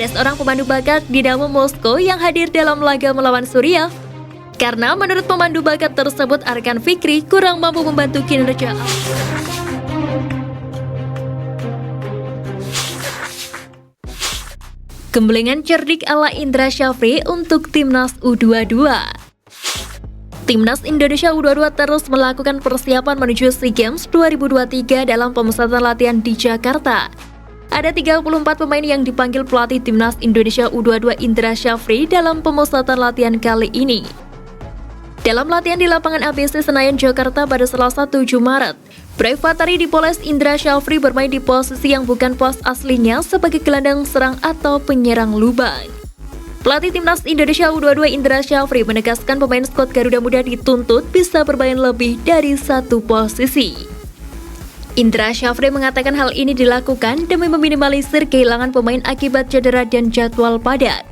Ada seorang pemandu bakat Dinamo Moskow yang hadir dalam laga melawan Suriah. Karena menurut pemandu bakat tersebut, Arkan Fikri kurang mampu membantu kinerja. Gembelengan cerdik ala Indra Syafri untuk Timnas U22. Timnas Indonesia U22 terus melakukan persiapan menuju SEA Games 2023 dalam pemusatan latihan di Jakarta. Ada 34 pemain yang dipanggil pelatih Timnas Indonesia U22 Indra Syafri dalam pemusatan latihan kali ini. Dalam latihan di lapangan ABC Senayan, Jakarta pada Selasa 7 Maret, Brevatari dipoles Indra Syafri bermain di posisi yang bukan pos aslinya sebagai gelandang serang atau penyerang lubang. Pelatih Timnas Indonesia U22 Indra Syafri menegaskan pemain skuad Garuda Muda dituntut bisa bermain lebih dari satu posisi. Indra Syafri mengatakan hal ini dilakukan demi meminimalisir kehilangan pemain akibat cedera dan jadwal padat.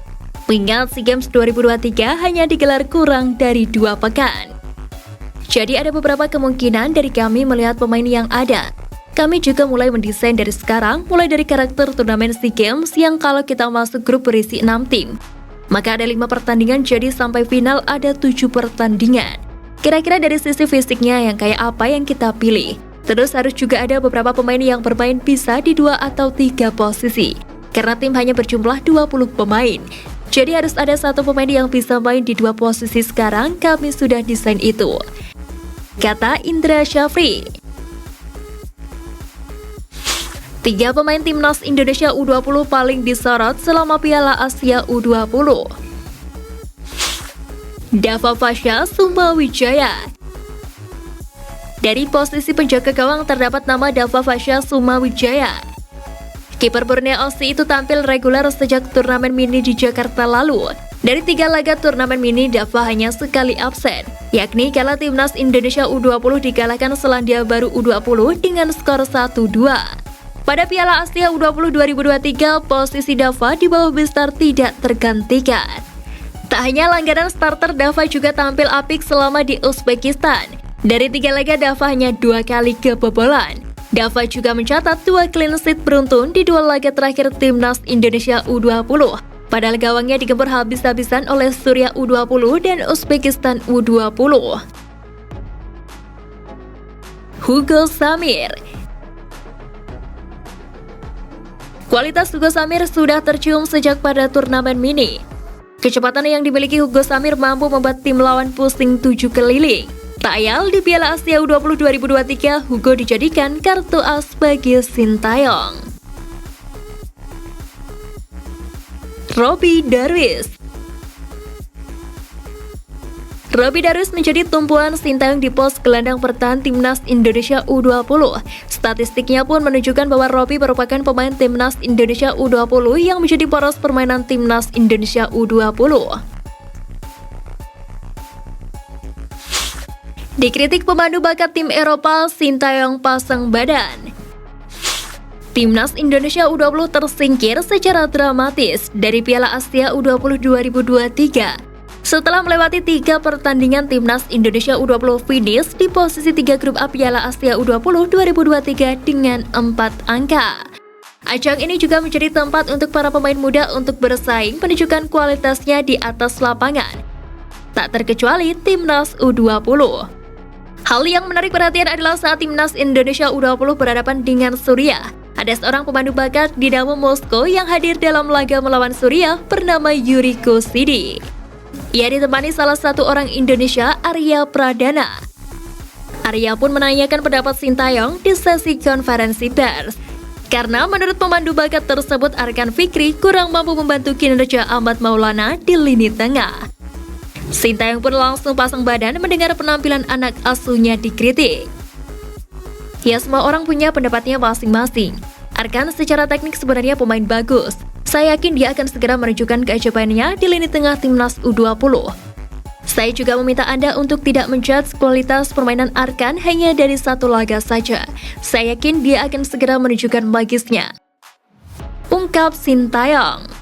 Mengingat SEA Games 2023 hanya digelar kurang dari 2 pekan. Jadi ada beberapa kemungkinan dari kami melihat pemain yang ada. Kami juga mulai mendesain dari sekarang, mulai dari karakter turnamen SEA Games yang kalau kita masuk grup berisi 6 tim. Maka ada 5 pertandingan, jadi sampai final ada 7 pertandingan. Kira-kira dari sisi fisiknya yang kayak apa yang kita pilih. Terus harus juga ada beberapa pemain yang bermain bisa di 2 atau 3 posisi. Karena tim hanya berjumlah 20 pemain. Jadi harus ada satu pemain yang bisa main di 2 posisi. Sekarang kami sudah desain itu, kata Indra Syafri. 3 pemain Timnas Indonesia U20 paling disorot selama Piala Asia U20. Dava Fasya Sumawijaya. Dari posisi penjaga gawang terdapat nama Dava Fasya Sumawijaya. Kiper Borneo FC itu tampil reguler sejak turnamen mini di Jakarta lalu. Dari 3 laga turnamen mini, Dava hanya sekali absen, yakni kala Timnas Indonesia U20 dikalahkan Selandia Baru U20 dengan skor 1-2. Pada Piala Asia U20 2023, posisi Dava di bawah Bistar tidak tergantikan. Tak hanya langganan starter, Dava juga tampil apik selama di Uzbekistan. Dari 3 laga, Dava hanya 2 kali kebobolan. Dava juga mencatat 2 clean sheet beruntun di 2 laga terakhir Timnas Indonesia U20. Padahal gawangnya digempur habis-habisan oleh Suriah U20 dan Uzbekistan U20. Hugo Samir. Kualitas Hugo Samir sudah tercium sejak pada turnamen mini. Kecepatan yang dimiliki Hugo Samir mampu membuat tim lawan pusing 7 keliling. Tak ayal di Piala Asia U20 2023, Hugo dijadikan kartu as bagi Sintayong. Robby Darwish. Robby Darwish menjadi tumpuan Sintayong di pos gelandang bertahan Timnas Indonesia U20. Statistiknya pun menunjukkan bahwa Robby merupakan pemain Timnas Indonesia U20 yang menjadi poros permainan Timnas Indonesia U20. Dikritik pemandu bakat tim Eropa, Sintayong pasang badan. Timnas Indonesia U20 tersingkir secara dramatis dari Piala Asia U20 2023. Setelah melewati 3 pertandingan, Timnas Indonesia U20 finish di posisi 3 grup A Piala Asia U20 2023 dengan 4 angka. Ajang ini juga menjadi tempat untuk para pemain muda untuk bersaing menunjukkan kualitasnya di atas lapangan. Tak terkecuali Timnas U20. Hal yang menarik perhatian adalah saat Timnas Indonesia U20 berhadapan dengan Suriah. Ada seorang pemandu bakat Dinamo Moskow yang hadir dalam laga melawan Suriah bernama Yuriko Sidi. Ia ditemani salah satu orang Indonesia, Arya Pradana. Arya pun menanyakan pendapat Sintayong di sesi konferensi pers. Karena menurut pemandu bakat tersebut, Arkan Fikri kurang mampu membantu kinerja Ahmad Maulana di lini tengah. Sintayong pun langsung pasang badan mendengar penampilan anak asuhnya dikritik. Ya, semua orang punya pendapatnya masing-masing. Arkan secara teknik sebenarnya pemain bagus. Saya yakin dia akan segera menunjukkan keajaibannya di lini tengah Timnas U20. Saya juga meminta Anda untuk tidak menjudge kualitas permainan Arkan hanya dari 1 laga saja. Saya yakin dia akan segera menunjukkan bagisnya, ungkap Sintayong.